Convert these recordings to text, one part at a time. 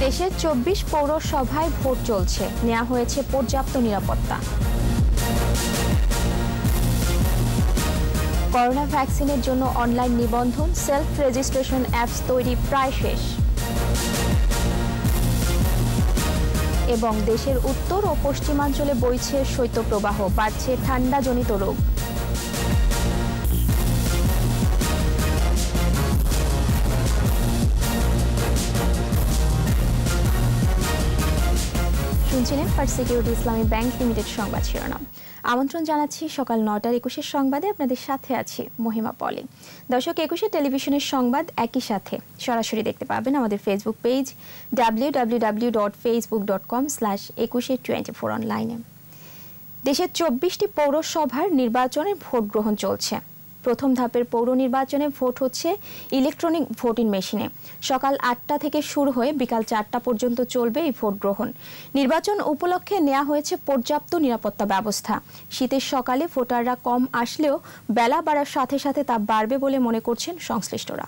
দেশের ২৪ পৌরসভায় ভোট চলছে, নেওয়া হয়েছে পর্যাপ্ত নিরাপত্তা। করোনা ভ্যাকসিনের জন্য অনলাইন নিবন্ধন সেলফ রেজিস্ট্রেশন অ্যাপস তৈরি প্রায় শেষ। এবং দেশের উত্তর ও পশ্চিমাঞ্চলে বইছে শৈত্যপ্রবাহ, বাড়ছে ঠান্ডাজনিত রোগ। শুনছিলেন ফার্স্ট সিকিউরিটি ইসলামী ব্যাংক লিমিটেড সংবাদ শিরোনাম। আমন্ত্রণ জানাচ্ছি সকাল ৯টার ২১ সংবাদে। আপনাদের সাথে আছি মহিমা পলি। দর্শক, ২১ টেলিভিশনের সংবাদ একই সাথে সরাসরি দেখতে পাবেন আমাদের ফেসবুক পেজ www.facebook.com/2124 অনলাইনে। দেশের ২৪টি পৌরসভার নির্বাচনের ভোট গ্রহণ চলছে। প্রথম ধাপের পৌর নির্বাচনে ভোট হচ্ছে ইলেকট্রনিক ভোটিং মেশিনে। সকাল ৮টা থেকে শুরু হয়ে বিকাল ৪টা পর্যন্ত চলবে এই ভোট গ্রহণ। নির্বাচন উপলক্ষে নেওয়া হয়েছে পর্যাপ্ত নিরাপত্তা ব্যবস্থা। শীতের সকালে ভোটাররা কম আসলেও বেলা বাড়ার সাথে সাথে তা বাড়বে বলে মনে করছেন সংশ্লিষ্টরা।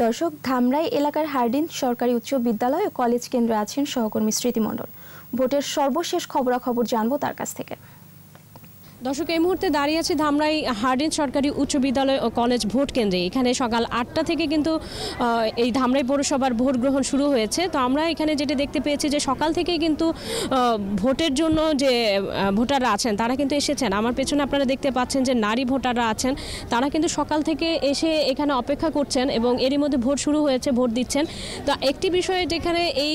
দর্শক, ধামরাই এলাকার হার্ডিন সরকারি উচ্চ বিদ্যালয় ও কলেজ কেন্দ্রে আছেন সহকর্মী স্মৃতি মণ্ডল। ভোটের সর্বশেষ খবরাখবর জানবো তার কাছ থেকে। দর্শক, এই মুহূর্তে দাঁড়িয়ে আছি ধামরাই হার্ডিন সরকারি উচ্চ বিদ্যালয় ও কলেজ ভোট কেন্দ্রে। এখানে সকাল ৮টা থেকে কিন্তু এই ধামরাই পৌরসভার ভোট গ্রহণ শুরু হয়েছে। তো আমরা এখানে যেটা দেখতে পেয়েছি যে সকাল থেকেই কিন্তু ভোটের জন্য যে ভোটাররা আছেন তারা কিন্তু এসেছেন। আমার পেছনে আপনারা দেখতে পাচ্ছেন যে নারী ভোটাররা আছেন, তারা কিন্তু সকাল থেকে এসে এখানে অপেক্ষা করছেন এবং এরই মধ্যে ভোট শুরু হয়েছে, ভোট দিচ্ছেন। তো একটি বিষয়ে যেখানে এই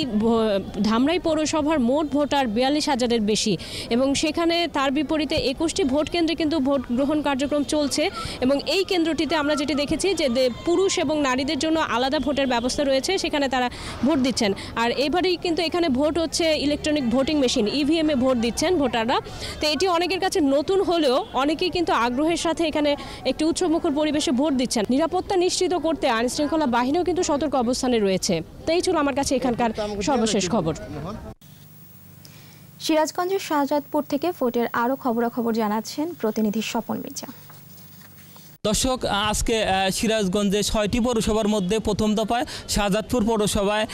ধামরাই পৌরসভার মোট ভোটার ৪২,০০০-এর বেশি এবং সেখানে তার বিপরীতে ২১ ভোট কেন্দ্রে কিন্তু ভোট গ্রহণ কার্যক্রম চলছে। এবং এই কেন্দ্রটিতে আমরা যেটি দেখেছি যে পুরুষ এবং নারীদের জন্য আলাদা ভোটের ব্যবস্থা রয়েছে, সেখানে তারা ভোট দিচ্ছেন। আর এবারেই কিন্তু এখানে ভোট হচ্ছে ইলেকট্রনিক ভোটিং মেশিন ইভিএম এ ভোট দিচ্ছেন ভোটাররা। তো এটি অনেকের কাছে নতুন হলেও অনেকেই কিন্তু আগ্রহের সাথে এখানে একটি উৎসবমুখর পরিবেশে ভোট দিচ্ছেন। নিরাপত্তা নিশ্চিত করতে আইনশৃঙ্খলা বাহিনীও কিন্তু সতর্ক অবস্থানে রয়েছে। তো এই ছিল আমার কাছে এখানকার সর্বশেষ খবর। সিরাজগঞ্জের শাহজাদপুর থেকে ভোটের আরও খবরাখবর জানাচ্ছেন প্রতিনিধি স্বপন মির্জা। দর্শক, আজকে সিরাজগঞ্জে ৬টি পৌরসভার মধ্যে প্রথম দফায় শাহজাদপুর পৌরসভায়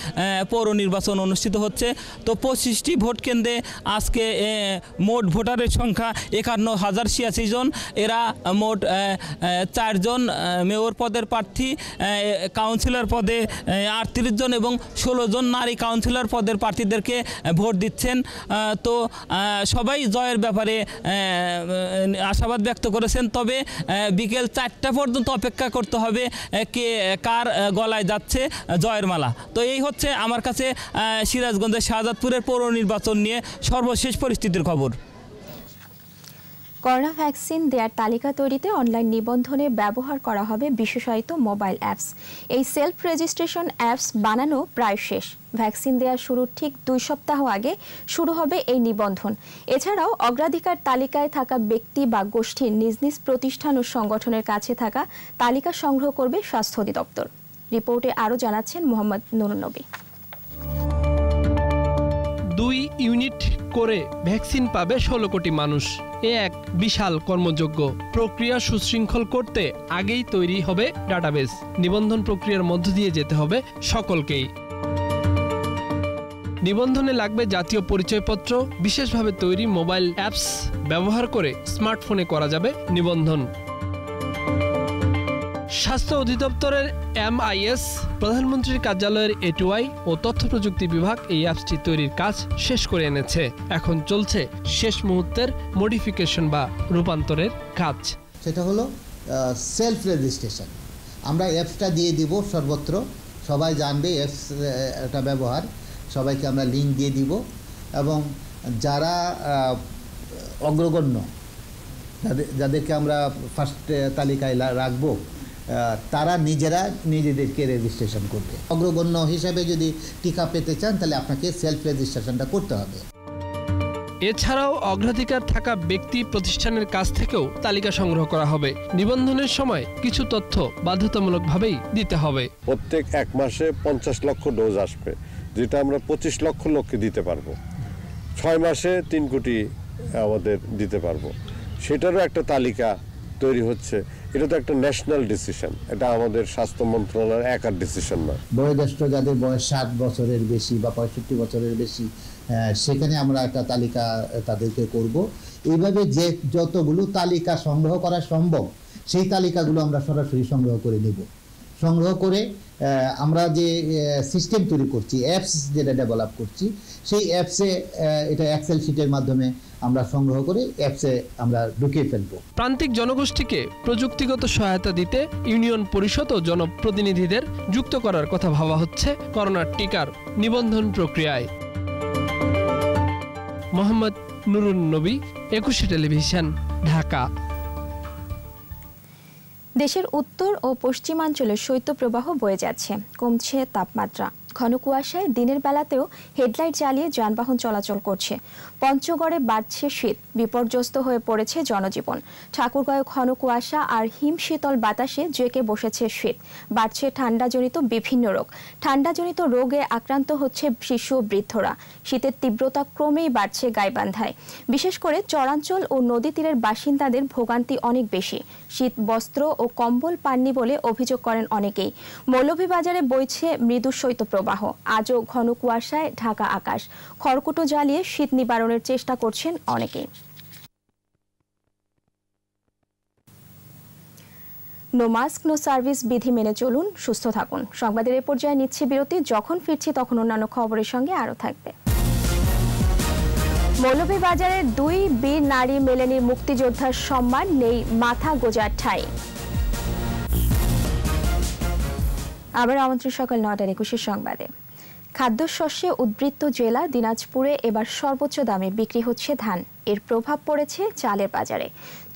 পৌর নির্বাচন অনুষ্ঠিত হচ্ছে। তো ২৫টি ভোট কেন্দ্রে আজকে মোট ভোটারের সংখ্যা ৫১,০৮৬ জন। এরা মোট ৪ জন মেয়র পদের প্রার্থী, কাউন্সিলর পদে ৩৮ জন এবং ১৬ জন নারী কাউন্সিলর পদের প্রার্থীদেরকে ভোট দিচ্ছেন। তো সবাই জয়ের ব্যাপারে আশাবাদ ব্যক্ত করেছেন। তবে বিকেল ৪টা পর্যন্ত অপেক্ষা করতে হবে কে কার গলায় যাচ্ছে জয়ের মালা। তো এই হচ্ছে আমার কাছে সিরাজগঞ্জের শাহজাদপুরের পৌর নির্বাচন নিয়ে সর্বশেষ পরিস্থিতির খবর। করোনা ভ্যাকসিন দেওয়ার তালিকা তৈরিতে অনলাইন নিবন্ধনে ব্যবহার করা হবে বিশেষায়িত মোবাইল অ্যাপস। এই সেলফ রেজিস্ট্রেশন অ্যাপস বানানো প্রায় শেষ। ভ্যাকসিন দেওয়ার শুরুর ঠিক ২ সপ্তাহ আগে শুরু হবে এই নিবন্ধন। এছাড়াও অগ্রাধিকার তালিকায় থাকা ব্যক্তি বা গোষ্ঠীর নিজ নিজ প্রতিষ্ঠান ও সংগঠনের কাছে থাকা তালিকা সংগ্রহ করবে স্বাস্থ্য অধিদপ্তর। রিপোর্টে আরও জানাচ্ছেন মোহাম্মদ নুরুন নবী। ২ ইউনিট করে ভ্যাকসিন পাবে ১৬ কোটি মানুষ। এ এক বিশাল কর্মযজ্ঞ। প্রক্রিয়া সুশৃঙ্খল করতে আগেই তৈরি হবে ডাটাবেস। নিবন্ধন প্রক্রিয়ার মধ্য দিয়ে যেতে হবে সকলকেই। নিবন্ধনে লাগবে জাতীয় পরিচয়পত্র, বিশেষভাবে তৈরি মোবাইল অ্যাপস ব্যবহার করে স্মার্টফোনে করা যাবে নিবন্ধন। স্বাস্থ্য অধিদপ্তরের MIS, প্রধানমন্ত্রীর কার্যালয়ের A2I ও তথ্য প্রযুক্তি বিভাগ এই অ্যাপসটি তৈরির কাজ শেষ করে এনেছে। এখন চলছে শেষ মুহূর্তের মডিফিকেশন বা রূপান্তরের কাজ। সেটা হলো সেলফ রেজিস্ট্রেশন। আমরা অ্যাপসটা দিয়ে দিব সর্বত্র, সবাই জানবে অ্যাপসটা ব্যবহার, সবাইকে আমরা লিঙ্ক দিয়ে দিব এবং যারা অগ্রগণ্য যাদেরকে আমরা ফার্স্ট তালিকায় রাখবো তারা নিজেদেরকে রেজিস্ট্রেশন করবে। অগ্রগণ্য হিসাবে যদি টিকা পেতে চান তাহলে আপনাকে সেলফ রেজিস্ট্রেশনটা করতে হবে। এছাড়াও অগ্রাধিকার থাকা ব্যক্তি প্রতিষ্ঠানের কাছ থেকেও তালিকা সংগ্রহ করা হবে। নিবন্ধনের সময় কিছু তথ্য বাধ্যতামূলকভাবেই দিতে হবে। প্রত্যেক ১ মাসে ৫০ লক্ষ ডোজ আসবে, যেটা আমরা 25 লক্ষ লোককে দিতে পারবো, 6 মাসে 3 কোটি আমাদের দিতে পারবো, সেটারও একটা তালিকা তৈরি হচ্ছে। এটা তো একটা ন্যাশনাল ডিসিশন, এটা আমাদের স্বাস্থ্য মন্ত্রণালয়ের একার ডিসিশন না। বয়োজ্যেষ্ঠ যাদের বয়স 60 বছরের বেশি বা 65 বছরের বেশি, সেখানে আমরা একটা তালিকা তাদেরকে করব। এইভাবে যে যতগুলো তালিকা সংগ্রহ করা সম্ভব সেই তালিকাগুলো আমরা সরাসরি সংগ্রহ করে নেব। সংগ্রহ করে আমরা যে সিস্টেম তৈরি করছি, অ্যাপস যেটা ডেভেলপ করছি, সেই অ্যাপসে এটা এক্সেল শিটের মাধ্যমে আমরা সংগ্রহ করে অ্যাপসে আমরা ঢুকিয়ে ফেলবো। প্রান্তিক জনগোষ্ঠীকে প্রযুক্তিগত সহায়তা দিতে ইউনিয়ন পরিষদ ও জনপ্রতিনিধিদের যুক্ত করার কথা ভাবা হচ্ছে করোনার টিকার নিবন্ধন প্রক্রিয়ায়। মোহাম্মদ নুরুন নবী, 21 টেলিভিশন, ঢাকা। দেশের উত্তর ও পশ্চিমাঞ্চলে শৈত্যপ্রবাহ বয়ে যাচ্ছে, কমছে তাপমাত্রা। ঘন কুয়াশায় দিনের বেলাতেও হেডলাইট জ্বালিয়ে যানবাহন চলাচল করছে। পঞ্চগড়ে বাড়ছে শীত, বিপর্যস্ত হয়ে পড়েছে জনজীবন। ঠাকুরগাঁয়ে ঘন কুয়াশা আর হিমশীতল বাতাসে জেঁকে বসেছে শীত। বাড়ছে ঠান্ডাজনিত বিভিন্ন রোগ। ঠান্ডাজনিত রোগে আক্রান্ত হচ্ছে শিশু ও বৃদ্ধরা। শীতের তীব্রতা ক্রমেই বাড়ছে গাইবান্ধায়। বিশেষ করে চরাঞ্চল ও নদী তীরের বাসিন্দাদের ভোগান্তি অনেক বেশি। শীত বস্ত্র ও কম্বল পাননি বলে অভিযোগ করেন অনেকেই। মৌলভীবাজারে বইছে মৃদু শৈত্যপ্রবাহ। আজও ঘন কুয়াশায় ঢাকা আকাশ। খড়কুটো জ্বালিয়ে শীত নিবারণের চেষ্টা করছেন অনেকেই। নো মাস্ক নো সার্ভিস বিধি মেনে চলুন, সুস্থ থাকুন। সংবাদের এ পর্যায়ে নিচ্ছে বিরতি। যখন ফিরছি তখন অন্যান্য খবরের সঙ্গে আরও থাকবে। মৌলভীবাজারের 2 বীর নারী মেলেনি মুক্তিযোদ্ধার সম্মান, নেই মাথা গোজার ঠাঁই। আবার আমন্ত্রণ সকাল 9টার 21 সংবাদে। খাদ্যশস্যে উদ্বৃত্ত জেলা দিনাজপুরে এবার সর্বোচ্চ দামে বিক্রি হচ্ছে ধান। এর প্রভাব পড়েছে চালের বাজারে।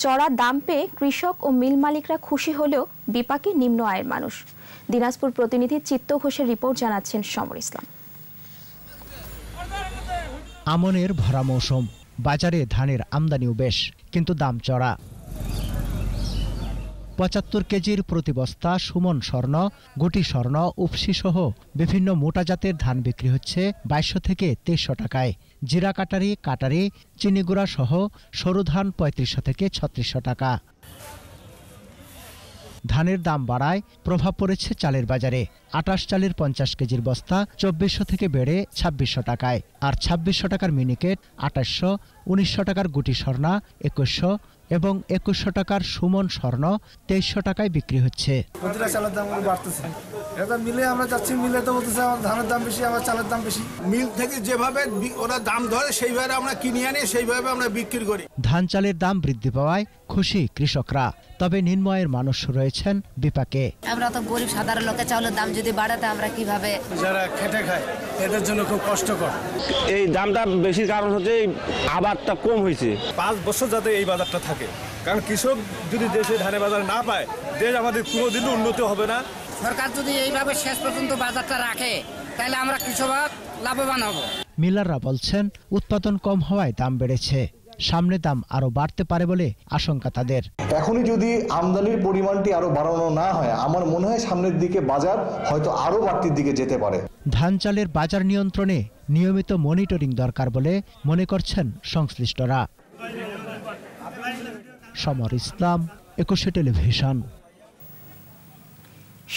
চড়া দাম পেয়ে কৃষক ও মিল মালিকরা খুশি হলেও বিপাকে নিম্ন আয়ের মানুষ। দিনাজপুর প্রতিনিধি চিত্ত ঘোষের রিপোর্ট, জানাচ্ছেন সমর ইসলাম। আমনের ভরা মৌসুম, বাজারে ধানের আমদানিও বেশ, কিন্তু দাম চড়া। 75 কেজির প্রতি বস্তা সুমন স্বর্ণ, গুটি স্বর্ণ, উপসি সহ বিভিন্ন মোটা জাতের ধান বিক্রি হচ্ছে 2200 থেকে 2300 টাকায়। জিরা কাটারি, কাটারি, চিনিগুড়া সহ সরু ধান 3500 থেকে 3600 টাকা। ধানের দাম বাড়ায় প্রভাব পড়েছে চালের বাজারে। 28 চালের 50 কেজির বস্তা 2400 থেকে বেড়ে 2600 টাকায়, আর 2600 টাকার মিনিকেট 2800, 1900 টাকার গুটি স্বর্ণা 2100 এবং 2100 টাকার সুমন স্বর্ণ 2300 টাকায় বিক্রি হচ্ছে। প্রতিটা চালের দাম বাড়তেছে। এটা মিলে আমরা যাচ্ছি, মিলে তো বলতেছে আমার ধানের দাম বেশি, আমার চালের দাম বেশি। মিল থেকে যেভাবে ওরা দাম ধরে সেইভাবে আমরা কিনে আনি, সেইভাবে আমরা বিক্রি করি। ধান চালের দাম বৃদ্ধি পাওয়ায় খুশি কৃষকরা, তবে নিম্ন আয়ের মানুষ রয়েছেন বিপাকে। আমরা তো গরিব সাধারণ লোকের চাউলের দাম যদি বাড়ে তা আমরা কিভাবে, যারা খেটে খায় এদের জন্য খুব কষ্টকর। এই দামটা বেশি কারণ হচ্ছে আবাদটা কম হয়েছে। 5 বছর যাতে এই বাজারটা থাকে, কারণ কৃষক যদি দেশে ধানের বাজার না পায়, দেশ আমাদের কোনোদিনও উন্নতি হবে না। সরকার যদি এইভাবে শেষ পর্যন্ত বাজারটা রাখে তাহলে আমরা কৃষক লাভবান হব। মিলাররা বলছেন উৎপাদন কম হওয়ায় দাম বেড়েছে, সামনে দাম আরো বাড়তে পারে বলে আশঙ্কা তাদের। এখনই যদি আমদানির পরিমাণটি আরো বাড়ানো না হয়, আমার মনে হয় সামনের দিকে বাজার হয়তো আরো বাড়তির দিকে যেতে পারে। ধান চালের বাজার নিয়ন্ত্রণে নিয়মিত মনিটরিং দরকার বলে মনে করছেন সংশ্লিষ্টরা। সমর ইসলাম, 21 টেলিভিশন।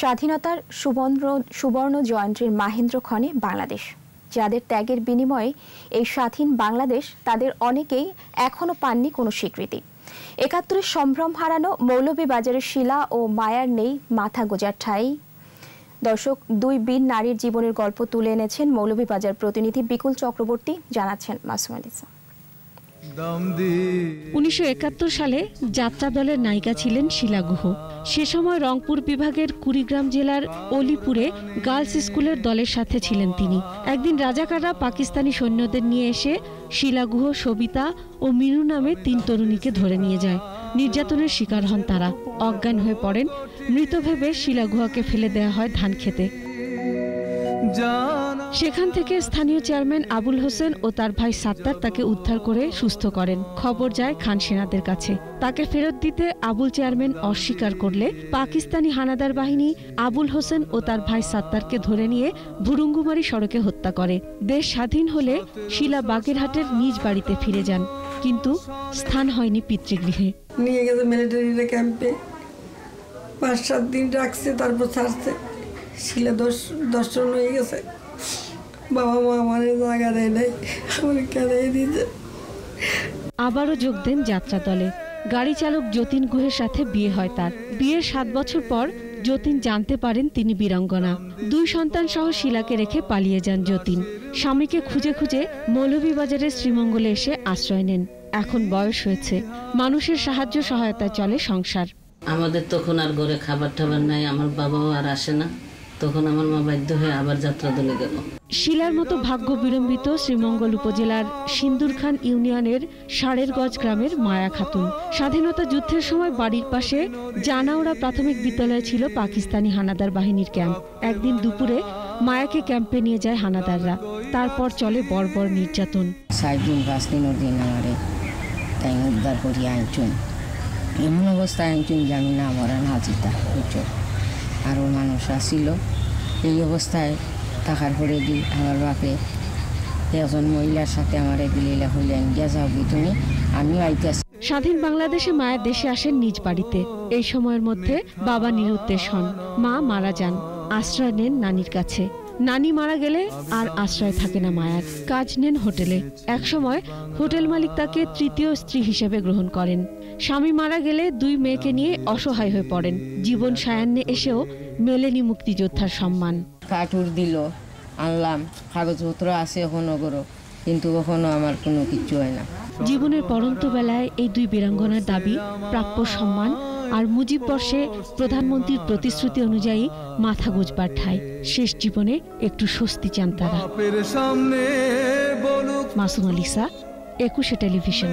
স্বাধীনতার সুবর্ণ জয়ন্তীর মাহেন্দ্রক্ষণে বাংলাদেশ। যাদের ত্যাগের বিনিময়ে এই স্বাধীন বাংলাদেশ, তাদের অনেকেই এখনো পাননি কোনো স্বীকৃতি। 71 সম্ভ্রম হারানো মৌলভীবাজারের শিলা ও মায়ার নেই মাথা গোজার ঠাঁই। দর্শক, 2 বীর নারীর জীবনের গল্প তুলে এনেছেন মৌলভীবাজার প্রতিনিধি বিকুল চক্রবর্তী, জানাচ্ছেন মাসুম আলী। 1971 সালে যাত্রা দলের নায়িকা ছিলেন শিলা গুহ। সে সময় রংপুর বিভাগের কুড়িগ্রাম জেলার অলিপুরে গার্লস স্কুলের দলের সাথে ছিলেন তিনি। একদিন রাজাকাররা পাকিস্তানি সৈন্যদের নিয়ে এসে শিলা গুহ, সবিতা ও মিনু নামে 3 তরুণীকে ধরে নিয়ে যায়। নির্যাতনের শিকার হন তারা, অজ্ঞান হয়ে পড়েন। মৃত ভেবে শিলা গুহাকে ফেলে দেওয়া হয় ধান খেতে। সেখান থেকে স্থানীয় চেয়ারম্যান আবুল হোসেন ও তার ভাই সাত্তার তাকে উদ্ধার করে সুস্থ করেন। খবর যায় খান সেনাদের কাছে। তাকে ফেরত দিতে আবুল চেয়ারম্যান অস্বীকার করলে পাকিস্তানি হানাদার বাহিনী আবুল হোসেন ও তার ভাই সাত্তারকে ধরে নিয়ে ভুরুঙ্গুমারি সড়কে হত্যা করে। দেশ স্বাধীন হলে শিলা বাগেরহাটের নিজ বাড়িতে ফিরে যান, কিন্তু স্থান হয়নি পিতৃগৃহে। নিয়ে গেছে মিলিটারি ক্যাম্পে, 5-7 দিন রাখছে, তারপর ছাড়ছে। শিলা দর্শন হয়ে গেছে। বাবা মা আমার জায়গা দেয় নাই, আমার কেন দিয়েছে। আবারও যোগ দেন যাত্রা দলে। গাড়ি চালক যতীন গুহের সাথে বিয়ে হয় তার। বিয়ের 7 বছর পর যতীন জানতে পারেন তিনি বীরাঙ্গনা। 2 সন্তান সহ শিলাকে রেখে পালিয়ে যান যতীন। স্বামীকে খুঁজে খুঁজে মৌলভীবাজারের শ্রীমঙ্গলে এসে আশ্রয় নেন। এখন বয়স হয়েছে, মানুষের সাহায্য সহায়তায় চলে সংসার। আমাদের তখন আর ঘরে খাবার টাবার নাই, আমার বাবাও আর আসে না, তখন আমার মা বাধ্য হয়ে আবার যাত্রা দলে গেল। শিলার মতো ভাগ্য বিলম্বিত শ্রীমঙ্গল উপজেলার সিন্দুরখান ইউনিয়নের ষাড়েরগঞ্জ গ্রামের মায়া খাতুন। স্বাধীনতা যুদ্ধের সময় বাড়ির পাশে জানাওড়া প্রাথমিক বিদ্যালয় ছিল পাকিস্তানি হানাদার বাহিনীর ক্যাম্প। একদিন দুপুরে মায়াকে ক্যাম্পে নিয়ে যায় হানাদাররা। তারপর চলে বর্বর নির্যাতন। 7 দিন 5 দিনের দিন আমারে তাই উদ্ধার করি আনছুন। এমন অবস্থায় আনছুন যে আমি না মরা না জিতা বুঝছো। আরও মানুষ আসছিল। এই অবস্থায় থাকার পরে দিই আমার বাপে একজন মহিলার সাথে আমার বিলীলা হইলেন, গিয়া যাবি তুমি, আমিও আইতেছি। স্বাধীন বাংলাদেশে মায়ের দেশে আসেন নিজ বাড়িতে। এই সময়ের মধ্যে বাবা নিরুদ্দেশ হন, মা মারা যান। আশ্রয় নেন নানির কাছে। নানি মারা গেলে আর আশ্রয় থাকে না মায়ার। কাজ নেন হোটেলে। একসময় হোটেল মালিক তাকে তৃতীয় স্ত্রী হিসেবে গ্রহণ করেন। স্বামী মারা গেলে 2 মেয়েকে নিয়ে অসহায় হয়ে পড়েন। জীবন সায়ান্নে এসেও মেলেনি মুক্তিযোদ্ধার সম্মান। কাঠুর দিল, আনলাম, কাগজপত্র আছে এখনো করো, কিন্তু কখনো আমার কোনো কিছু হয় না। জীবনের পরন্ত বেলায় এই 2 বীরাঙ্গনার দাবি প্রাপ্য সম্মান আর মুজিব বর্ষে প্রধানমন্ত্রীর প্রতিশ্রুতি অনুযায়ী মাথা গুজবার ঠাঁই। শেষ জীবনে একটু স্বস্তি চান তারা। মাসুম আলিসা, 21 টেলিভিশন।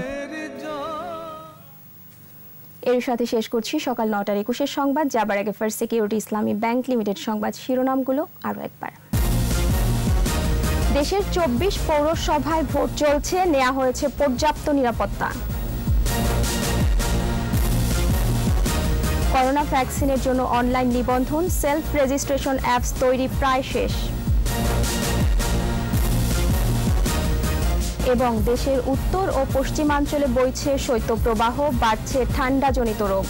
এর সাথে শেষ করছি সকাল 9টার 21 সংবাদ। যাবার আগে ফার্স্ট সিকিউরিটি ইসলামী ব্যাংক লিমিটেড সংবাদ শিরোনামগুলো আরও একবার। দেশের 24 পৌরসভায় ভোট চলছে, নেওয়া হয়েছে পর্যাপ্ত নিরাপত্তা। করোনা ভ্যাকসিনের জন্য অনলাইন নিবন্ধন, সেলফ রেজিস্ট্রেশন অ্যাপস তৈরি প্রায় শেষ। এবং দেশের উত্তর ও পশ্চিমাঞ্চলে বইছে শৈত্যপ্রবাহ, বাড়ছে ঠান্ডাজনিত রোগ।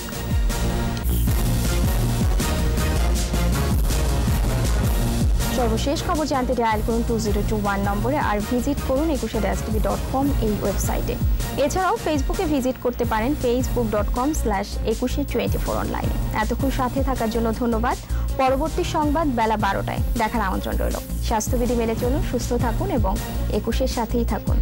সর্বশেষ খবর জানতে ডায়াল করুন 2021 নম্বরে আর ভিজিট করুন 21tv.com এই ওয়েবসাইটে। এছাড়াও ফেসবুকে ভিজিট করতে পারেন facebook.com/2124 অনলাইনে। এতক্ষণ সাথে থাকার জন্য ধন্যবাদ। পরবর্তী সংবাদ বেলা 12টায় দেখার আমন্ত্রণ রইল। স্বাস্থ্যবিধি মেনে চলুন, সুস্থ থাকুন এবং 21-এর সাথেই থাকুন।